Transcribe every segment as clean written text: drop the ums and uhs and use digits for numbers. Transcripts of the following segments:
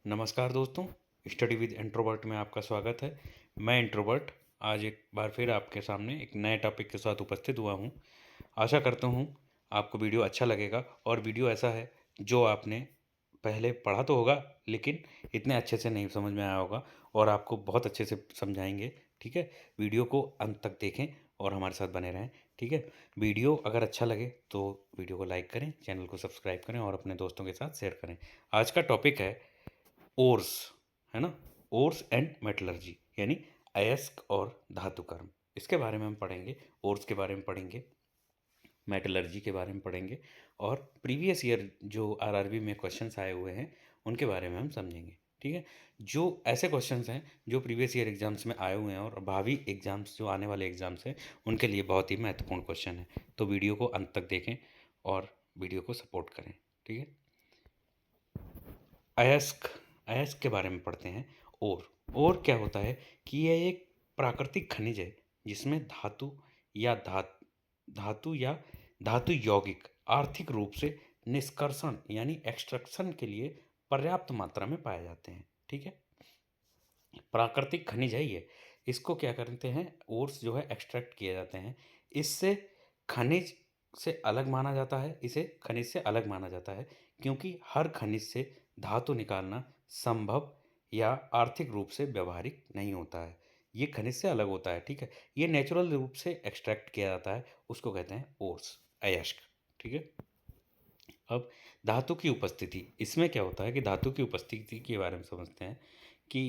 नमस्कार दोस्तों, study with introvert में आपका स्वागत है। मैं इंट्रोवर्ट आज एक बार फिर आपके सामने एक नए टॉपिक के साथ उपस्थित हुआ हूँ। आशा करता हूँ आपको वीडियो अच्छा लगेगा और वीडियो ऐसा है जो आपने पहले पढ़ा तो होगा लेकिन इतने अच्छे से नहीं समझ में आया होगा और आपको बहुत अच्छे से समझाएंगे। ठीक है, वीडियो को अंत तक देखें और हमारे साथ बने रहें। ठीक है, वीडियो अगर अच्छा लगे तो वीडियो को लाइक करें, चैनल को सब्सक्राइब करें और अपने दोस्तों के साथ शेयर करें। आज का टॉपिक है ओर्स, है ना। ओर्स एंड मेटलर्जी यानी अयस्क और धातु कर्म, इसके बारे में हम पढ़ेंगे। ओर्स के बारे में पढ़ेंगे, मेटलर्जी के बारे में पढ़ेंगे और प्रीवियस ईयर जो आरआरबी में क्वेश्चंस आए हुए हैं उनके बारे में हम समझेंगे। ठीक है, जो ऐसे क्वेश्चंस हैं जो प्रीवियस ईयर एग्जाम्स में आए हुए हैं और भावी एग्जाम्स जो आने वाले एग्जाम्स हैं उनके लिए बहुत ही महत्वपूर्ण क्वेश्चन है। तो वीडियो को अंत तक देखें और वीडियो को सपोर्ट करें। ठीक है, अयस्क, अयस्क के बारे में पढ़ते हैं। और क्या होता है कि यह एक प्राकृतिक खनिज है जिसमें धातु या धातु या धातु यौगिक आर्थिक रूप से निष्कर्षण यानी एक्सट्रैक्शन के लिए पर्याप्त मात्रा में पाए जाते हैं। ठीक है, प्राकृतिक खनिज है ये। इसको क्या करते हैं, ओर्स जो है एक्सट्रैक्ट किए जाते हैं। इससे खनिज से अलग माना जाता है, इसे खनिज से अलग माना जाता है क्योंकि हर खनिज से धातु निकालना संभव या आर्थिक रूप से व्यवहारिक नहीं होता है। ये खनिज से अलग होता है। ठीक है, ये नेचुरल रूप से एक्सट्रैक्ट किया जाता है, उसको कहते हैं ओर्स, अयस्क। ठीक है, अब धातु की उपस्थिति, इसमें क्या होता है कि धातु की उपस्थिति के बारे में समझते हैं कि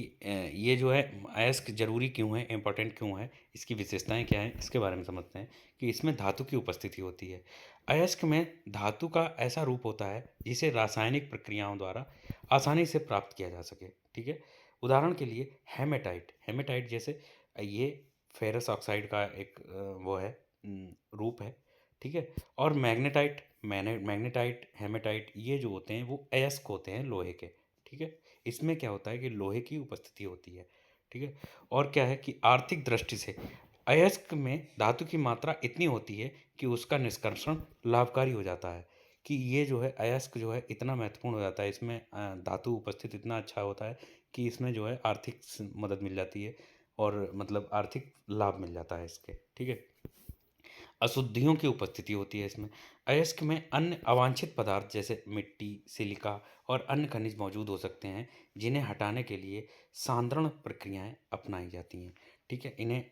ये जो है अयस्क ज़रूरी क्यों है, इम्पोर्टेंट क्यों है, इसकी विशेषताएं क्या हैं, इसके बारे में समझते हैं कि इसमें धातु की उपस्थिति होती है। अयस्क में धातु का ऐसा रूप होता है जिसे रासायनिक प्रक्रियाओं द्वारा आसानी से प्राप्त किया जा सके। ठीक है, उदाहरण के लिए हेमेटाइट, हेमेटाइट जैसे ये फेरस ऑक्साइड का एक वो है, रूप है। ठीक है, और मैग्नेटाइट, मैग्नेटाइट, हेमेटाइट ये जो होते हैं वो अयस्क होते हैं लोहे के। ठीक है, इसमें क्या होता है कि लोहे की उपस्थिति होती है। ठीक है, और क्या है कि आर्थिक दृष्टि से अयस्क में धातु की मात्रा इतनी होती है कि उसका निष्कर्षण लाभकारी हो जाता है। कि ये जो है अयस्क जो है इतना महत्वपूर्ण हो जाता है, इसमें धातु उपस्थित इतना अच्छा होता है कि इसमें जो है आर्थिक मदद मिल जाती है और मतलब आर्थिक लाभ मिल जाता है इसके। ठीक है, अशुद्धियों की उपस्थिति होती है इसमें। अयस्क में अन्य अवांछित पदार्थ जैसे मिट्टी, सिलिका और अन्य खनिज मौजूद हो सकते हैं जिन्हें हटाने के लिए सांद्रण प्रक्रियाएं अपनाई जाती हैं। ठीक है, इन्हें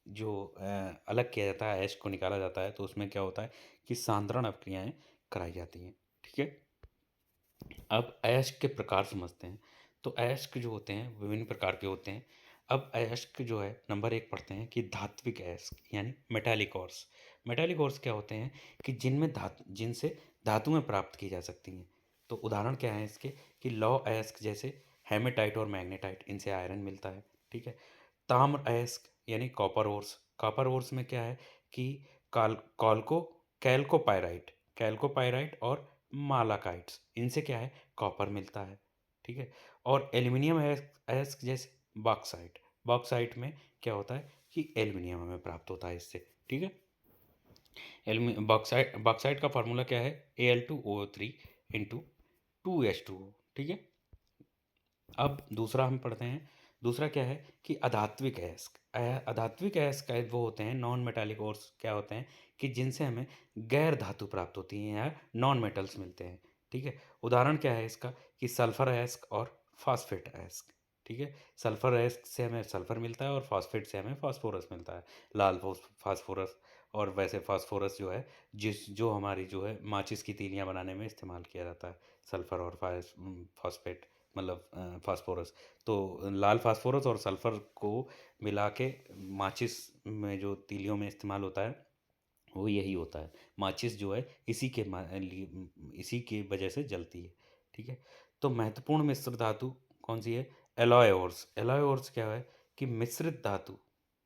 जो अलग किया जाता है, अयस्क को निकाला जाता है तो उसमें क्या होता है कि सांद्रण प्रक्रियाएं कराई जाती हैं। ठीक है, अब अयस्क के प्रकार समझते हैं। तो अयस्क जो होते हैं विभिन्न प्रकार के होते हैं। अब अयस्क जो है नंबर एक पढ़ते हैं कि धात्विक अयस्क यानी मेटालिक ऑर्स। मेटालिक ऑर्स क्या होते हैं कि जिनसे धातुएं प्राप्त की जा सकती हैं। तो उदाहरण क्या है इसके कि लौह अयस्क जैसे हेमेटाइट और मैग्नेटाइट, इनसे आयरन मिलता है। ठीक है, ताम्र अयस्क यानी कॉपर ओर्स, कॉपर ओर्स में क्या है कि काल कॉल्को कैल्कोपायराइट, कैल्कोपायराइट और मालाकाइट्स, इनसे क्या है कॉपर मिलता है। ठीक है, और एल्यूमिनियम अयस्क जैसे बॉक्साइट, बॉक्साइट में क्या होता है कि एल्यूमिनियम हमें प्राप्त होता है इससे। ठीक है, बॉक्साइट, बॉक्साइट का फार्मूला क्या है Al2O3 इंटू 2H2O। ठीक है, अब दूसरा हम पढ़ते हैं। दूसरा क्या है कि अधात्विक अयस्क, अधात्विक अयस्क वो होते हैं नॉन मेटालिक ओर्स, क्या होते हैं कि जिनसे हमें गैर धातु प्राप्त होती हैं या नॉन मेटल्स मिलते हैं। ठीक है, उदाहरण क्या है इसका कि सल्फर अयस्क और फास्फेट अयस्क। ठीक है, सल्फर अयस्क से हमें सल्फर मिलता है और फास्फेट से हमें फास्फोरस मिलता है, लाल फास्फोरस। और वैसे फास्फोरस जो है जो हमारी जो है माचिस की तीलियां बनाने में इस्तेमाल किया जाता है, सल्फर और फास्फेट मतलब फास्फोरस। तो लाल फास्फोरस और सल्फर को मिला के माचिस में जो तीलियों में इस्तेमाल होता है वो यही होता है। माचिस जो है इसी के वजह से जलती है। ठीक है, तो महत्वपूर्ण मिश्र धातु कौन सी है, एलॉय ओर्स। एलॉय ओर्स क्या है कि मिश्रित धातु,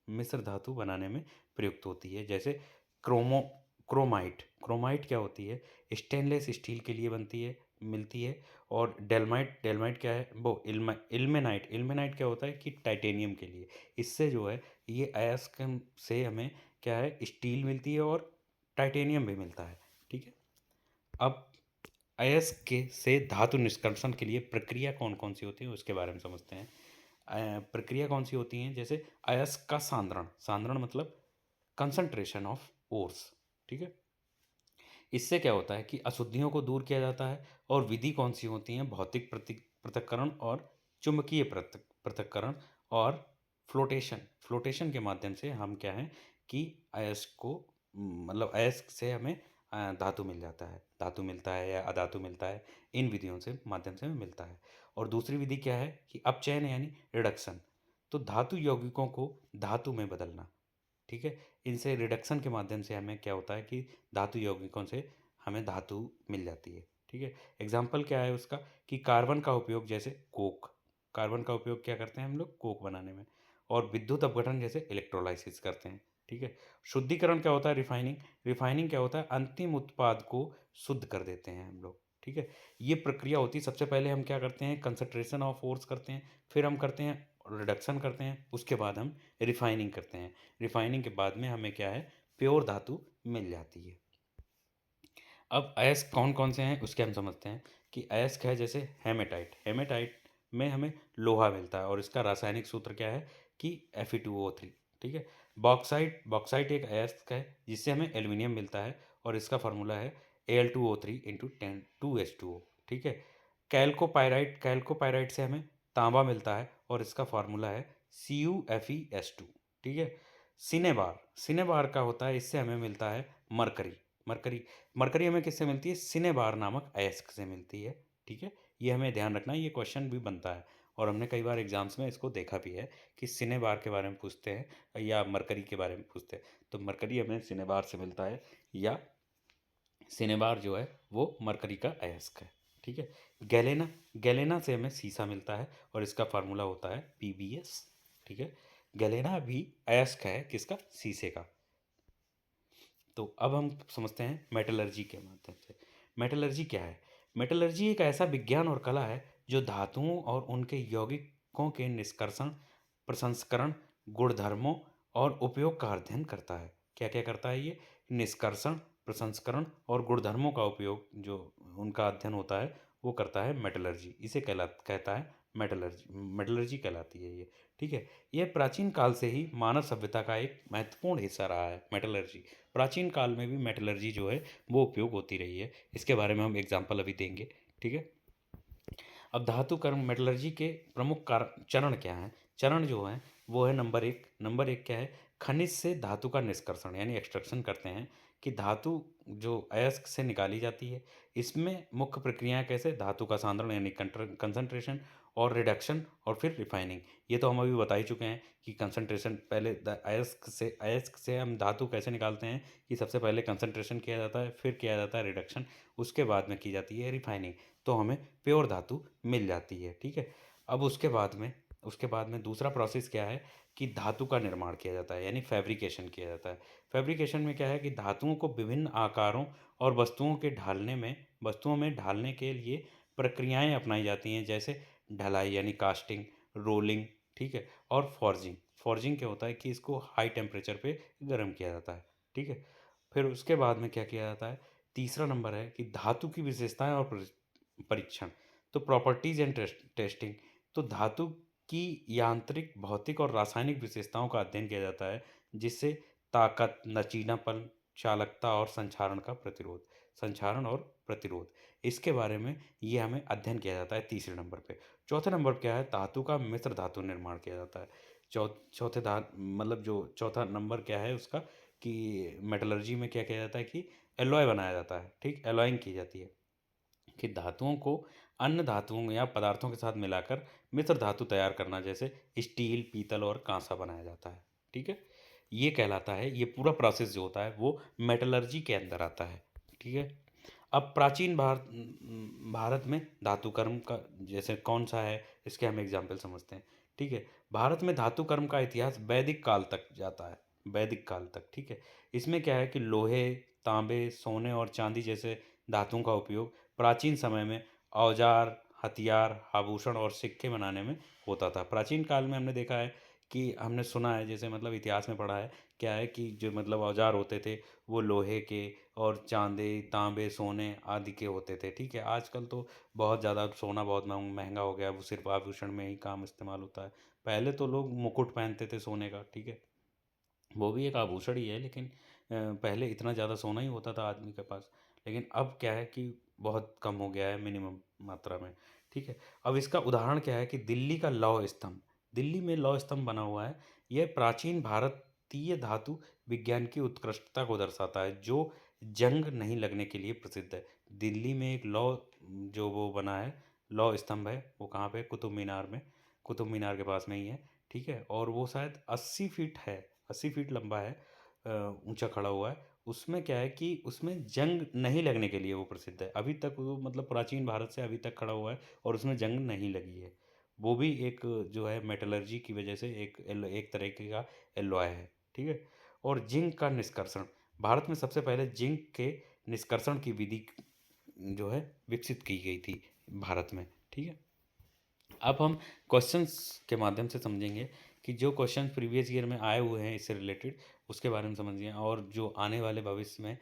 मिश्र धातु बनाने में प्रयुक्त होती है। जैसे क्रोमो क्रोमाइट, क्रोमाइट क्या होती है, स्टेनलेस स्टील के लिए बनती है, मिलती है। और डेलमाइट, डेलमाइट क्या है वो इल्मेनाइट, इल्मेनाइट क्या होता है कि टाइटेनियम के लिए। इससे जो है ये अयस्क से हमें क्या है स्टील मिलती है और टाइटेनियम भी मिलता है। ठीक है, अब अयस्क से धातु निष्कर्षण के लिए प्रक्रिया कौन कौन सी होती है उसके बारे में समझते हैं। प्रक्रिया कौन सी होती हैं, जैसे अयस्क का सांद्रण, सांद्रण मतलब कंसंट्रेशन ऑफ ओर्स, ठीक है। इससे क्या होता है कि अशुद्धियों को दूर किया जाता है। और विधि कौन सी होती है, भौतिक पृथक्करण और चुंबकीय पृथक्करण और फ्लोटेशन, फ्लोटेशन के माध्यम से हम क्या है कि अयस्क को मतलब अयस्क से हमें धातु मिल जाता है, धातु मिलता है या अधातु मिलता है, इन विधियों से माध्यम से हमें मिलता है। और दूसरी विधि क्या है कि अपचयन यानी रिडक्शन, तो धातु यौगिकों को धातु में बदलना, ठीक है। इनसे रिडक्शन के माध्यम से हमें क्या होता है कि धातु यौगिकों से हमें धातु मिल जाती है, ठीक है। एग्जाम्पल क्या है उसका कि कार्बन का उपयोग, जैसे कोक, कार्बन का उपयोग क्या करते हैं हम लोग कोक बनाने में। और विद्युत अपघटन जैसे इलेक्ट्रोलाइसिस करते हैं, ठीक है। शुद्धिकरण क्या होता है, रिफाइनिंग, रिफाइनिंग क्या होता है, अंतिम उत्पाद को शुद्ध कर देते हैं हम लोग, ठीक है। ये प्रक्रिया होती है, सबसे पहले हम क्या करते हैं, कंसंट्रेशन ऑफ फोर्स करते हैं, फिर हम करते हैं रिडक्शन करते हैं, उसके बाद हम रिफाइनिंग करते हैं। रिफाइनिंग के बाद में हमें क्या है, प्योर धातु मिल जाती है। अब अयस्क कौन कौन से हैं उसके हम समझते हैं कि अयस्क है जैसे हेमेटाइट, हेमेटाइट में हमें लोहा मिलता है और इसका रासायनिक सूत्र क्या है कि Fe2O3, ठीक है। बॉक्साइट, बॉक्साइट एक अयस्क है जिससे हमें एल्यूमिनियम मिलता है और इसका फार्मूला है Al2O3 इंटू 2H2O, ठीक है। कैल्कोपायराइट, कैल्कोपायराइट से हमें तांबा मिलता है और इसका फार्मूला है CuFeS2, ठीक है। सिनेबार, सिनेबार का होता है, इससे हमें मिलता है मरकरी, मरकरी, मरकरी हमें किससे मिलती है, सिनेबार नामक अयस्क से मिलती है, ठीक है। ये हमें ध्यान रखना है, ये क्वेश्चन भी बनता है और हमने कई बार एग्जाम्स में इसको देखा भी है कि सिनेबार के बारे में पूछते हैं या मरकरी के बारे में पूछते हैं। तो मरकरी हमें सिनेबार से मिलता है या सिनेबार जो है वो मरकरी का अयस्क है, ठीक है। गैलेना, गैलेना से हमें सीसा मिलता है और इसका फार्मूला होता है PbS, ठीक है। गैलेना भी अयस्क है किसका, सीसे का। तो अब हम समझते हैं मेटलर्जी के माध्यम से। मेटलर्जी क्या है, मेटलर्जी एक ऐसा विज्ञान और कला है जो धातुओं और उनके यौगिकों के निष्कर्षण, प्रसंस्करण, गुणधर्मों और उपयोग का अध्ययन करता है। क्या क्या करता है ये, निष्कर्षण, प्रसंस्करण और गुणधर्मों का उपयोग, जो उनका अध्ययन होता है वो करता है मेटलर्जी, इसे कहता है मेटलर्जी, मेटलर्जी कहलाती है ये, ठीक है। यह प्राचीन काल से ही मानव सभ्यता का एक महत्वपूर्ण हिस्सा रहा है मेटलर्जी। प्राचीन काल में भी मेटलर्जी जो है वो उपयोग होती रही है, इसके बारे में हम एग्जाम्पल अभी देंगे, ठीक है। अब धातु कर्म मेटलर्जी के प्रमुख चरण क्या हैं, चरण जो हैं वो है नंबर एक, नंबर एक क्या है, खनिज से धातु का निष्कर्षण यानी एक्सट्रैक्शन करते हैं कि धातु जो अयस्क से निकाली जाती है। इसमें मुख्य प्रक्रियाएं कैसे, धातु का सांद्रण यानी कंसंट्रेशन और रिडक्शन और फिर रिफाइनिंग। ये तो हम अभी बता ही चुके हैं कि कंसंट्रेशन पहले अयस्क से हम धातु कैसे निकालते हैं कि सबसे पहले कंसंट्रेशन किया जाता है, फिर किया जाता है रिडक्शन, उसके बाद में की जाती है रिफाइनिंग, तो हमें प्योर धातु मिल जाती है, ठीक है। अब उसके बाद में दूसरा प्रोसेस क्या है कि धातु का निर्माण किया जाता है यानी फैब्रिकेशन किया जाता है। फैब्रिकेशन में क्या है कि धातुओं को विभिन्न आकारों और वस्तुओं में ढालने के लिए प्रक्रियाएं अपनाई जाती हैं, जैसे ढलाई यानी कास्टिंग, रोलिंग, ठीक है, और फॉर्जिंग। फॉर्जिंग क्या होता है कि इसको हाई टेम्परेचर पे गर्म किया जाता है, ठीक है। फिर उसके बाद में क्या किया जाता है, तीसरा नंबर है कि धातु की विशेषताएं और परीक्षण, तो प्रॉपर्टीज एंड टेस्टिंग, तो धातु की यांत्रिक, भौतिक और रासायनिक विशेषताओं का अध्ययन किया जाता है, जिससे ताकत, लचीलापन, चालकता और संचारण और प्रतिरोध, इसके बारे में ये हमें अध्ययन किया जाता है तीसरे नंबर पे। चौथे नंबर क्या है, धातु का मिश्र धातु निर्माण किया जाता है। चौथे धातु मतलब जो चौथा नंबर क्या है उसका कि मेटलर्जी में क्या किया जाता है कि एलॉय बनाया जाता है, ठीक, एलॉइंग की जाती है कि धातुओं को अन्य धातुओं या पदार्थों के साथ मिलाकर मिश्र धातु तैयार करना, जैसे स्टील, पीतल और कांसा बनाया जाता है, ठीक है। ये कहलाता है, ये पूरा प्रोसेस जो होता है वो मेटलर्जी के अंदर आता है, ठीक है। अब प्राचीन भारत में धातु कर्म का जैसे कौन सा है, इसके हम एग्जाम्पल समझते हैं, ठीक है। भारत में धातु कर्म का इतिहास वैदिक काल तक जाता है, वैदिक काल तक, ठीक है। इसमें क्या है कि लोहे, तांबे, सोने और चांदी जैसे धातुओं का उपयोग प्राचीन समय में औजार, हथियार, आभूषण और सिक्के बनाने में होता था। प्राचीन काल में हमने देखा है कि हमने सुना है, जैसे मतलब इतिहास में पढ़ा है, क्या है कि जो मतलब औजार होते थे वो लोहे के और चांदी, तांबे, सोने आदि के होते थे। ठीक है, आजकल तो बहुत ज़्यादा सोना बहुत महंगा हो गया है, वो सिर्फ आभूषण में ही काम इस्तेमाल होता है। पहले तो लोग मुकुट पहनते थे सोने का, ठीक है, वो भी एक आभूषण ही है, लेकिन पहले इतना ज़्यादा सोना ही होता था आदमी के पास। लेकिन अब क्या है कि बहुत कम हो गया है, मिनिमम मात्रा में। ठीक है, अब इसका उदाहरण क्या है कि दिल्ली का लौह स्तंभ, दिल्ली में लौह स्तंभ बना हुआ है। यह प्राचीन भारतीय धातु विज्ञान की उत्कृष्टता को दर्शाता है, जो जंग नहीं लगने के लिए प्रसिद्ध है। दिल्ली में एक लौह जो वो बना है, लौह स्तंभ है, वो कहाँ पे है? कुतुब मीनार में, कुतुब मीनार के पास में ही है। ठीक है, और वो शायद 80 फीट है, 80 फीट लंबा है, ऊंचा खड़ा हुआ है। उसमें क्या है कि उसमें जंग नहीं लगने के लिए वो प्रसिद्ध है। अभी तक वो मतलब प्राचीन भारत से अभी तक खड़ा हुआ है और उसमें जंग नहीं लगी है। वो भी एक जो है मेटलर्जी की वजह से एक तरीके का एलॉय है। ठीक है, और जिंक का निष्कर्षण, भारत में सबसे पहले जिंक के निष्कर्षण की विधि जो है विकसित की गई थी भारत में। ठीक है, अब हम क्वेश्चंस के माध्यम से समझेंगे कि जो क्वेश्चन प्रीवियस ईयर में आए हुए हैं इससे रिलेटेड, उसके बारे में समझिए, और जो आने वाले भविष्य में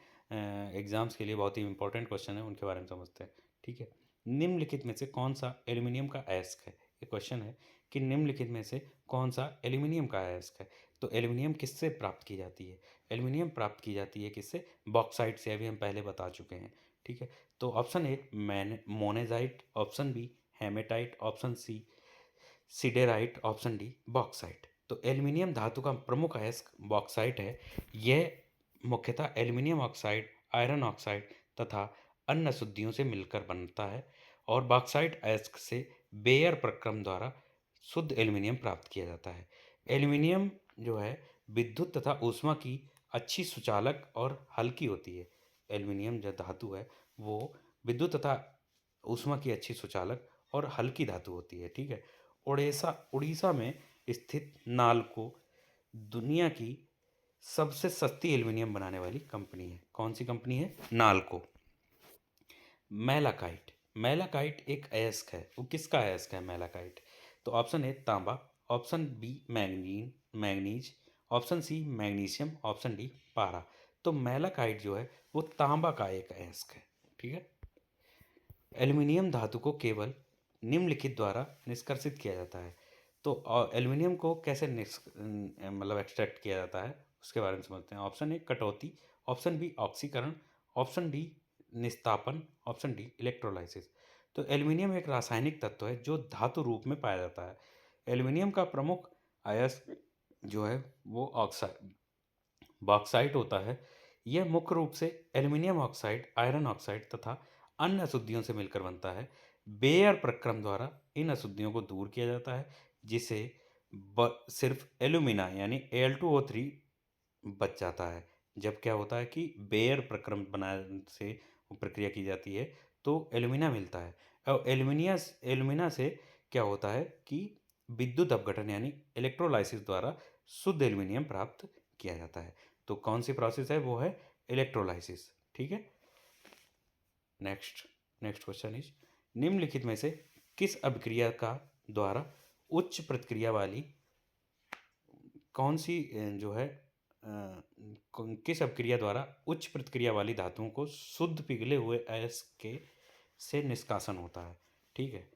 एग्जाम्स के लिए बहुत ही इंपॉर्टेंट क्वेश्चन है उनके बारे में समझते हैं। ठीक है, निम्नलिखित में से कौन सा एल्यूमिनियम का अयस्क है? ये क्वेश्चन है कि निम्नलिखित में से कौन सा एल्यूमिनियम का अयस्क है। तो एल्यूमिनियम किससे प्राप्त की जाती है? एल्यूमिनियम प्राप्त की जाती है किससे? बॉक्साइट से, अभी हम पहले बता चुके हैं। ठीक है, तो ऑप्शन ए मैन monazite, option B hematite, option C siderite, option D bauxite. तो एल्यूमिनियम धातु का प्रमुख अयस्क बॉक्साइट है। यह मुख्यतः एल्यूमिनियम ऑक्साइड, आयरन ऑक्साइड तथा अन्य अशुद्धियों से मिलकर बनता है, और बॉक्साइट अयस्क से बेयर प्रक्रम द्वारा शुद्ध एल्यूमिनियम प्राप्त किया जाता है। एल्यूमिनियम जो है विद्युत तथा ऊष्मा की अच्छी सुचालक और हल्की होती है। एल्यूमिनियम जो धातु है वो विद्युत तथा ऊष्मा की अच्छी सुचालक और हल्की धातु होती है। ठीक है, उड़ीसा उड़ीसा में स्थित नालको दुनिया की सबसे सस्ती एल्यूमिनियम बनाने वाली कंपनी है। कौन सी कंपनी है? नालको। मैलाकाइट, मैलाकाइट एक अयस्क है। वो किसका अयस्क है मैलाकाइट? तो ऑप्शन ए तांबा, option B manganese, option C magnesium, option D पारा। तो मैलाकाइट जो है वो तांबा का एक अयस्क है। ठीक है, एल्यूमिनियम धातु को केवल निम्नलिखित द्वारा निष्कर्षित किया जाता है। तो एल्यूमिनियम को कैसे मतलब एक्सट्रैक्ट किया जाता है उसके बारे में समझते हैं। ऑप्शन ए कटौती, ऑप्शन बी ऑक्सीकरण, ऑप्शन डी निस्तापन, ऑप्शन डी इलेक्ट्रोलाइसिस। तो एल्यूमिनियम एक रासायनिक तत्व है जो धातु रूप में पाया जाता है। एल्यूमिनियम का प्रमुख अयस्क जो है वो ऑक्साइड बॉक्साइट होता है। यह मुख्य रूप से एल्यूमिनियम ऑक्साइड, आयरन ऑक्साइड तथा अन्य अशुद्धियों से मिलकर बनता है। बेयर प्रक्रम द्वारा इन अशुद्धियों को दूर किया जाता है, जिससे सिर्फ एल्यूमिना यानी Al2O3 बच जाता है। जब क्या होता है कि बेयर प्रक्रम बनाने से प्रक्रिया की जाती है तो एल्यूमिना मिलता है, और एल्यूमिना से क्या होता है कि विद्युत अपघटन यानी इलेक्ट्रोलाइसिस द्वारा शुद्ध एल्यूमिनियम प्राप्त किया जाता है। तो कौन सी प्रोसेस है? वो है इलेक्ट्रोलाइसिस। ठीक है, नेक्स्ट नेक्स्ट क्वेश्चन इज निम्नलिखित में से किस अभिक्रिया का द्वारा उच्च प्रतिक्रिया वाली कौन सी जो है किस अभिक्रिया द्वारा उच्च प्रतिक्रिया वाली धातुओं को शुद्ध पिघले हुए अयस्क के से निष्कासन होता है? ठीक है,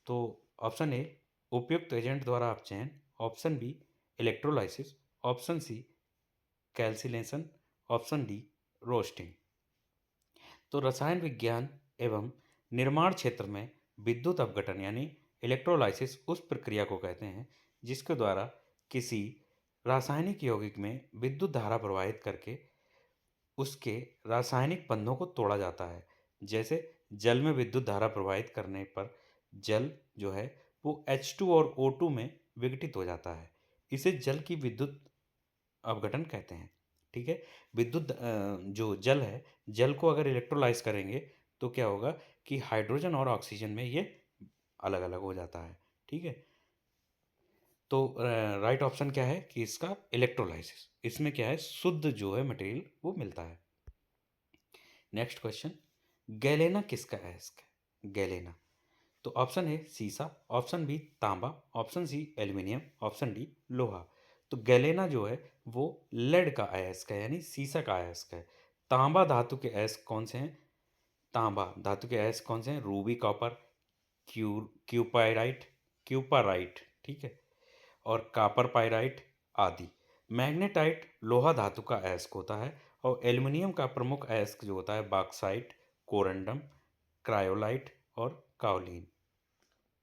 तो ऑप्शन ए उपयुक्त एजेंट द्वारा अपचयन, option B electrolysis, option C calcination, option D roasting. तो रसायन विज्ञान एवं निर्माण क्षेत्र में विद्युत अपघटन यानी इलेक्ट्रोलाइसिस उस प्रक्रिया को कहते हैं जिसके द्वारा किसी रासायनिक यौगिक में विद्युत धारा प्रवाहित करके उसके रासायनिक बंधों को तोड़ा जाता है। जैसे जल में विद्युत धारा प्रवाहित करने पर जल जो है वो H2 और O2 में विघटित हो जाता है। इसे जल की विद्युत अपघटन कहते हैं। ठीक है, जो जल है, जल को अगर इलेक्ट्रोलाइज करेंगे तो क्या होगा कि हाइड्रोजन और ऑक्सीजन में ये अलग अलग हो जाता है। ठीक है, तो राइट ऑप्शन क्या है कि इसका इलेक्ट्रोलाइसिस, इसमें क्या है शुद्ध जो है मटेरियल वो मिलता है। नेक्स्ट क्वेश्चन, गैलेना किसका अयस्क है? गैलेना, तो ऑप्शन ए सीसा, ऑप्शन बी तांबा, option C aluminium, option D लोहा। तो गैलेना जो है वो लेड का अयस्क है, यानी सीसा का अयस्क है। तांबा धातु के अयस्क कौन से हैं? तांबा धातु के अयस्क कौन से हैं? रूबी, कॉपर, क्यूपाइराइट, क्यूपाराइट, ठीक है, और कॉपर पाइराइट आदि। मैग्नेटाइट लोहा धातु का अयस्क होता है। और एल्युमिनियम का प्रमुख अयस्क जो होता है बॉक्साइट, कोरंडम, क्रायोलाइट और काओलिन,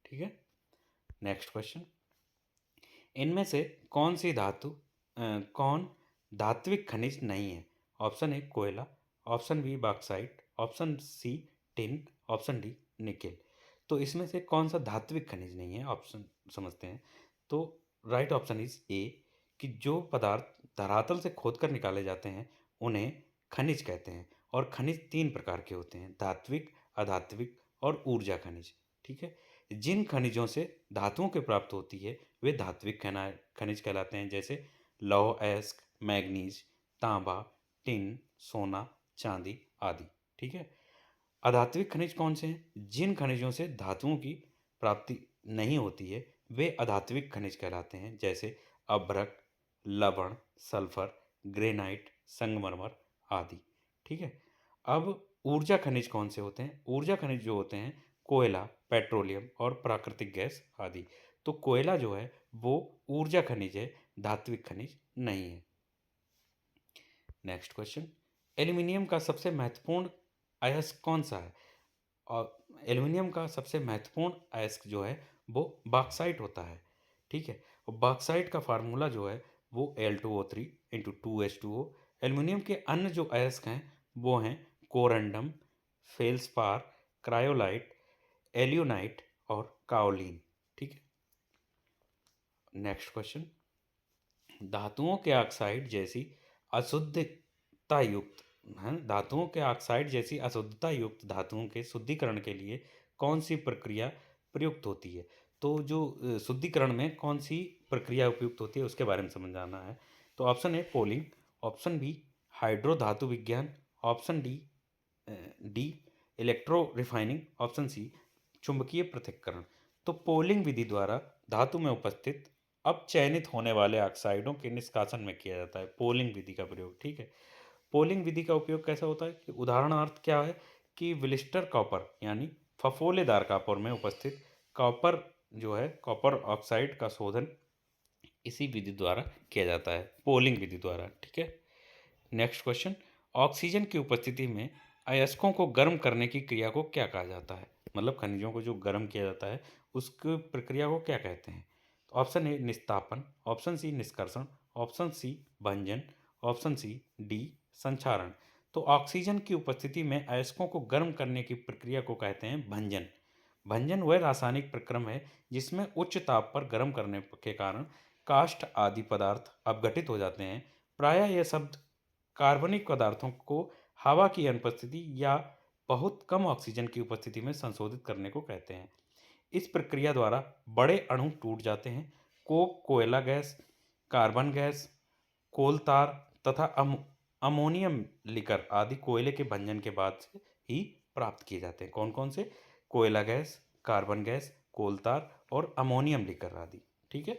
ठीक है। नेक्स्ट क्वेश्चन, इनमें से कौन सी कौन धात्विक खनिज नहीं है? ऑप्शन ए कोयला, option B bauxite, option C tin, option D nickel. तो इसमें से कौन सा धात्विक खनिज नहीं है, ऑप्शन समझते हैं। तो राइट ऑप्शन इज ए, कि जो पदार्थ धरातल से खोदकर निकाले जाते हैं उन्हें खनिज कहते हैं। और खनिज तीन प्रकार के होते हैं: धात्विक, अधात्विक और ऊर्जा खनिज, ठीक है। जिन खनिजों से धातुओं की प्राप्त होती है वे धात्विक खनिज कहलाते हैं, जैसे लौह अयस्क, मैग्नीज, तांबा, टिन, सोना, चांदी आदि, ठीक है। अधात्विक खनिज कौन से हैं? जिन खनिजों से धातुओं की प्राप्ति नहीं होती है वे अधात्विक खनिज कहलाते हैं, जैसे अभ्रक, लवण, सल्फर, ग्रेनाइट, संगमरमर आदि, ठीक है। अब ऊर्जा खनिज कौन से होते हैं? ऊर्जा खनिज जो होते हैं कोयला, पेट्रोलियम और प्राकृतिक गैस आदि। तो कोयला जो है वो ऊर्जा खनिज है, धात्विक खनिज नहीं है। नेक्स्ट क्वेश्चन, एल्यूमिनियम का सबसे महत्वपूर्ण अयस्क कौन सा है? और एल्युमिनियम का सबसे महत्वपूर्ण अयस्क जो है वो बॉक्साइट होता है, ठीक है। और बॉक्साइट का फार्मूला जो है वो Al2O3 इंटू 2H2O। एल्युमिनियम के अन्य जो अयस्क हैं वो हैं कोरंडम, फेल्सपार, क्रायोलाइट, एल्यूनाइट और काओलिन, ठीक है। नेक्स्ट क्वेश्चन, धातुओं के ऑक्साइड जैसी अशुद्धता युक्त धातुओं के ऑक्साइड जैसी अशुद्धता युक्त धातुओं के शुद्धिकरण के लिए कौन सी प्रक्रिया प्रयुक्त होती है? तो जो शुद्धिकरण में कौन सी प्रक्रिया उपयुक्त होती है उसके बारे में समझ जाना है। तो option A poling, option B hydro धातु विज्ञान, option D electro refining, option C चुंबकीय पृथक्करण। तो पोलिंग विधि द्वारा धातु में उपस्थित अब चयनित होने वाले ऑक्साइडों के निष्कासन में किया जाता है पोलिंग विधि का प्रयोग, ठीक है। पोलिंग विधि का उपयोग कैसा होता है कि उदाहरणार्थ क्या है कि विलिस्टर कॉपर यानी फफोलेदार कॉपर में उपस्थित कॉपर जो है कॉपर ऑक्साइड का शोधन इसी विधि द्वारा किया जाता है, पोलिंग विधि द्वारा, ठीक है। नेक्स्ट क्वेश्चन, ऑक्सीजन की उपस्थिति में अयस्कों को गर्म करने की क्रिया को क्या कहा जाता है? मतलब खनिजों को जो गर्म किया जाता है उसकी प्रक्रिया को क्या कहते हैं? तो ऑप्शन ए निस्तापन, ऑप्शन सी निष्कर्षण, ऑप्शन सी भंजन, ऑप्शन सी डी संक्षारण। तो ऑक्सीजन की उपस्थिति में अयस्कों को गर्म करने की प्रक्रिया को कहते हैं भंजन। भंजन वह रासायनिक प्रक्रम है जिसमें उच्च ताप पर गर्म करने के कारण काष्ठ आदि पदार्थ अपघटित हो जाते हैं। प्रायः यह शब्द कार्बनिक पदार्थों को हवा की अनुपस्थिति या बहुत कम ऑक्सीजन की उपस्थिति में संशोधित करने को कहते हैं। इस प्रक्रिया द्वारा बड़े अणु टूट जाते हैं। कोक, कोयला गैस, कार्बन गैस, कोल तार तथा अमोनियम लिकर आदि कोयले के भंजन के बाद से ही प्राप्त किए जाते हैं। कौन कौन से? कोयला गैस, कार्बन गैस, कोल तार और अमोनियम लिकर आदि, ठीक है।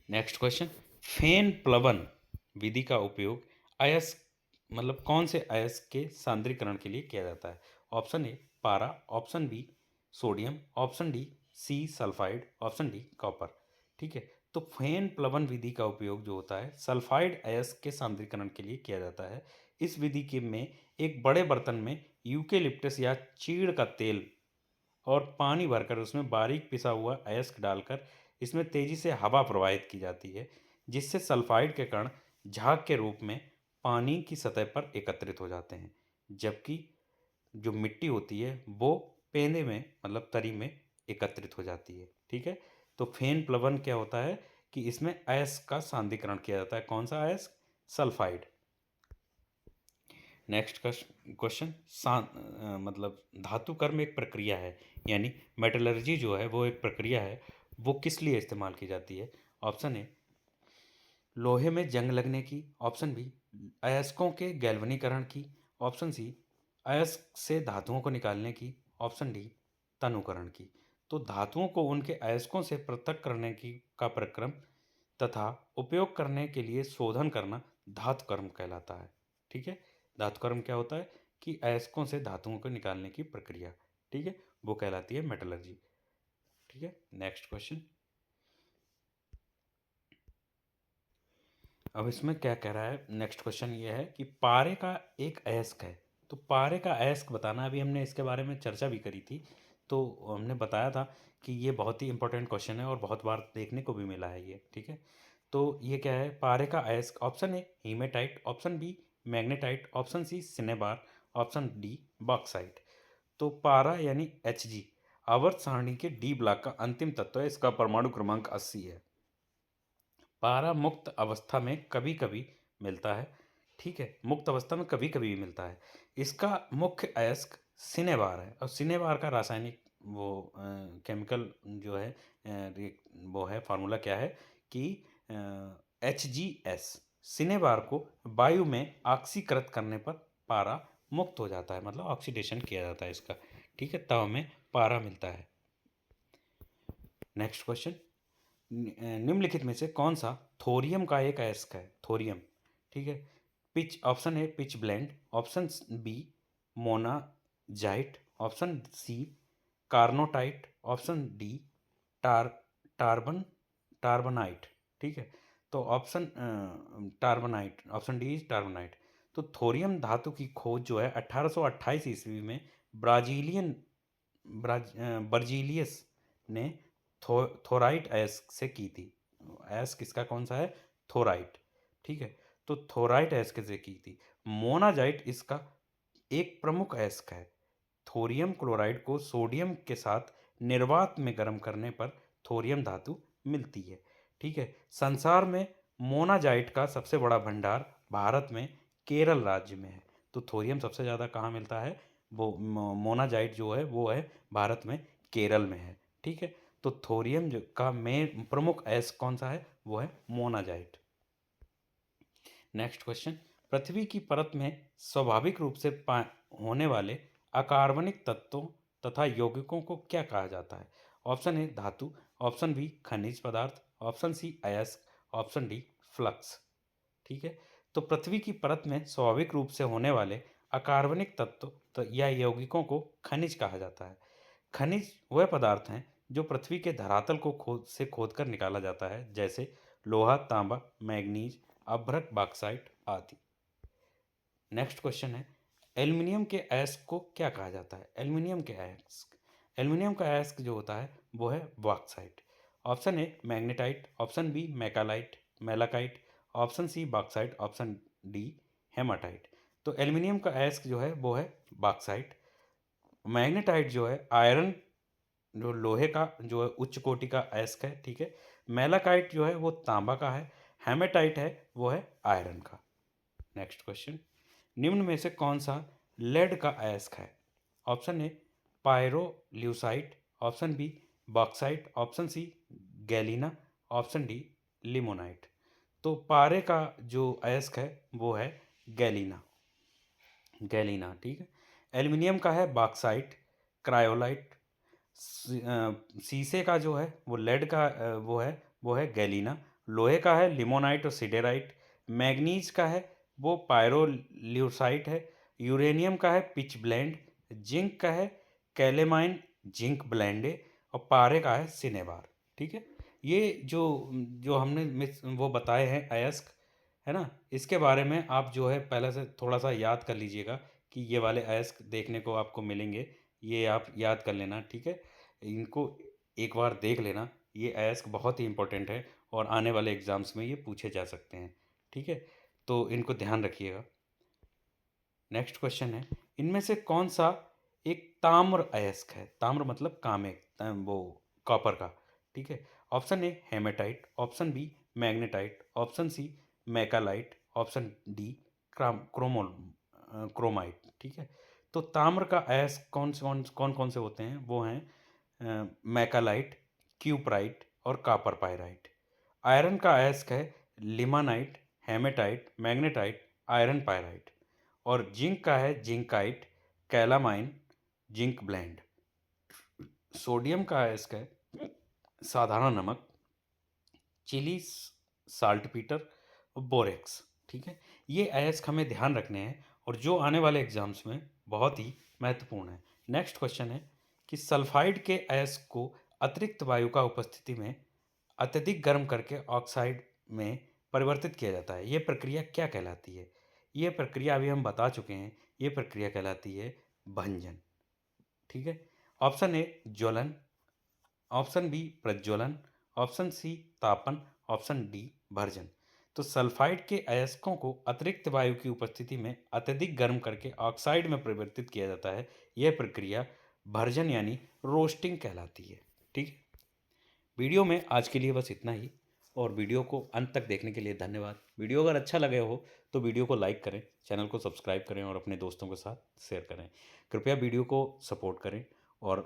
नेक्स्ट क्वेश्चन, फेन प्लवन विधि का उपयोग अयस्क मतलब कौन से अयस्क के सांद्रीकरण के लिए किया जाता है? ऑप्शन ए पारा, option B sodium, option D C sulphide, option D copper, ठीक है। तो फेन प्लवन विधि का उपयोग जो होता है सल्फाइड अयस्क के सांद्रीकरण के लिए किया जाता है। इस विधि के में एक बड़े बर्तन में यूकेलिप्टस या चीड़ का तेल और पानी भरकर उसमें बारीक पिसा हुआ अयस्क डालकर इसमें तेजी से हवा प्रवाहित की जाती है, जिससे सल्फाइड के कण झाग के रूप में पानी की सतह पर एकत्रित हो जाते हैं, जबकि जो मिट्टी होती है वो पेंदे में मतलब तरी में एकत्रित हो जाती है, ठीक है। तो फेन प्लवन क्या होता है कि इसमें अयस्क का सांद्रीकरण किया जाता है। कौन सा अयस्क? सल्फाइड। नेक्स्ट क्वेश्चन, मतलब धातु कर्म एक प्रक्रिया है, यानी मेटलर्जी जो है वो एक प्रक्रिया है, वो किस लिए इस्तेमाल की जाती है? ऑप्शन ए लोहे में जंग लगने की, ऑप्शन बी अयस्कों के गैल्वनीकरण की, ऑप्शन सी अयस्क से धातुओं को निकालने की, ऑप्शन डी तनुकरण की। तो धातुओं को उनके अयस्कों से पृथक करने की का प्रक्रम तथा उपयोग करने के लिए शोधन करना धातु कर्म कहलाता है। ठीक है, धातु कर्म क्या होता है कि अयस्कों से धातुओं को निकालने की प्रक्रिया, ठीक है, वो कहलाती है मेटलर्जी। ठीक है, नेक्स्ट क्वेश्चन। अब इसमें क्या कह रहा है, नेक्स्ट क्वेश्चन ये है कि पारे का एक अयस्क है। तो पारे का अयस्क बताना, अभी हमने इसके बारे में चर्चा भी करी थी, तो हमने बताया था कि ये बहुत ही इंपॉर्टेंट क्वेश्चन है और बहुत बार देखने को भी मिला है ये। ठीक है, तो ये क्या है, पारे का अयस्क, option A hematite, option B magnetite, option C cinnabar, option D bauxite. तो पारा यानी Hg आवर्त सारणी के डी ब्लॉक का अंतिम तत्व है, इसका परमाणु क्रमांक 80 है। पारा मुक्त अवस्था में कभी कभी मिलता है। ठीक है, मुक्त अवस्था में कभी कभी भी मिलता है। इसका मुख्य अयस्क सिनेबार है, और सिनेबार का रासायनिक वो केमिकल जो है वो है फार्मूला क्या है कि HgS। सिनेबार को वायु में ऑक्सीकृत करने पर पारा मुक्त हो जाता है, मतलब ऑक्सीडेशन किया जाता है इसका। ठीक है, तब हमें पारा मिलता है। नेक्स्ट क्वेश्चन, निम्नलिखित में से कौन सा थोरियम का एक अयस्क है? थोरियम, ठीक है। Pitch, option A pitchblende, option B monazite, option C carnotite, option D tar torbern torbernite. ठीक है, तो option torbernite, option D is torbernite. तो थोरियम धातु की खोज जो है 1828 ईस्वी में ब्राजीलियन बर्जीलियस ने थोराइट अयस्क से की थी। अयस्क इसका कौन सा है? थोराइट। ठीक है, तो थोराइट अयस्क से की थी। मोनाजाइट इसका एक प्रमुख अयस्क है। थोरियम क्लोराइड को सोडियम के साथ निर्वात में गर्म करने पर थोरियम धातु मिलती है। ठीक है, संसार में मोनाजाइट का सबसे बड़ा भंडार भारत में केरल राज्य में है। तो थोरियम सबसे ज़्यादा कहाँ मिलता है? वो मोनाजाइट जो है वो है भारत में केरल में है। ठीक है, तो थोरियम जो का मेन प्रमुख अयस्क कौन सा है? वो है मोनाजाइट। नेक्स्ट क्वेश्चन, पृथ्वी की परत में स्वाभाविक रूप से होने वाले अकार्बनिक तत्वों तथा यौगिकों को क्या कहा जाता है? ऑप्शन ए धातु, ऑप्शन बी खनिज पदार्थ, ऑप्शन सी अयस्क, ऑप्शन डी फ्लक्स। ठीक है, तो पृथ्वी की परत में स्वाभाविक रूप से होने वाले अकार्बनिक तत्व या यौगिकों को खनिज कहा जाता है। खनिज वह पदार्थ हैं जो पृथ्वी के धरातल को खोद कर निकाला जाता है, जैसे लोहा, तांबा, मैग्नीज, अभ्रक, बॉक्साइट आदि। नेक्स्ट क्वेश्चन है, एल्युमिनियम के अयस्क को क्या कहा जाता है? एल्युमिनियम के अयस्क, एल्युमिनियम का अयस्क जो होता है वो है bauxite. Option A magnetite, option B मैकालाइट malachite, option C bauxite, option D hematite. तो एल्युमिनियम का अयस्क जो है वो है बॉक्साइट। मैग्नेटाइट जो है आयरन, जो लोहे का जो है उच्च कोटि का अयस्क है। ठीक है, मेलाकाइट जो है वो तांबा का है। हेमेटाइट है वो है आयरन का। नेक्स्ट क्वेश्चन, निम्न में से कौन सा लेड का अयस्क है? Option A pyrolusite, option B bauxite, option C galena, option D limonite. तो पारे का जो अयस्क है वो है गैलिना। गैलिना, ठीक है। एल्युमिनियम का है बॉक्साइट, क्रायोलाइट। शीशे का जो है वो लेड का वो है गैलिना। लोहे का है लिमोनाइट और सिडेराइट। मैग्नीज का है वो पायरोल्यूसाइट है। यूरेनियम का है पिच ब्लेंड। जिंक का है कैलेमाइन जिंक ब्लेंडे। और पारे का है सिनेबार। ठीक है, ये जो जो हमने वो बताए हैं अयस्क, है ना, इसके बारे में आप जो है पहले से थोड़ा सा याद कर लीजिएगा कि ये वाले अयस्क देखने को आपको मिलेंगे, ये आप याद कर लेना। ठीक है, इनको एक बार देख लेना, ये अयस्क बहुत ही इंपॉर्टेंट है और आने वाले एग्जाम्स में ये पूछे जा सकते हैं। ठीक है, तो इनको ध्यान रखिएगा। नेक्स्ट क्वेश्चन है, इनमें से कौन सा एक ताम्र अयस्क है? ताम्र मतलब कामे, वो कॉपर का। ठीक है, option A hematite, option B magnetite, option C malachite, option D chromite. ठीक है, तो ताम्र का अयस्क कौन कौन से होते हैं? वो हैं मैकालाइट, क्यूप्राइट और कॉपर पायराइट। आयरन का अयस्क है लिमानाइट, हेमेटाइट, मैग्नेटाइट, आयरन पायराइट। और जिंक का है zincite, calamine, zinc blende. Sodium का अयस्क है साधारण नमक, चिली, साल्टपीटर और बोरेक्स। ठीक है, ये अयस्क हमें ध्यान रखने हैं और जो आने वाले एग्जाम्स में बहुत ही महत्वपूर्ण है। नेक्स्ट क्वेश्चन है कि सल्फाइड के अयस्क को अतिरिक्त वायु का उपस्थिति में अत्यधिक गर्म करके ऑक्साइड में परिवर्तित किया जाता है। ये प्रक्रिया क्या कहलाती है? ये प्रक्रिया अभी हम बता चुके हैं, ये प्रक्रिया कहलाती है भंजन। ठीक है, ऑप्शन ए ज्वलन, ऑप्शन बी प्रज्वलन, ऑप्शन सी तापन, ऑप्शन डी भर्जन। तो सल्फाइड के अयस्कों को अतिरिक्त वायु की उपस्थिति में अत्यधिक गर्म करके ऑक्साइड में परिवर्तित किया जाता है। यह प्रक्रिया भर्जन यानी रोस्टिंग कहलाती है। ठीक है, वीडियो में आज के लिए बस इतना ही, और वीडियो को अंत तक देखने के लिए धन्यवाद। वीडियो अगर अच्छा लगे हो तो वीडियो को लाइक करें, चैनल को सब्सक्राइब करें और अपने दोस्तों के साथ शेयर करें। कृपया वीडियो को सपोर्ट करें और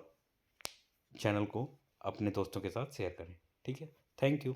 चैनल को अपने दोस्तों के साथ शेयर करें। ठीक है, थैंक यू।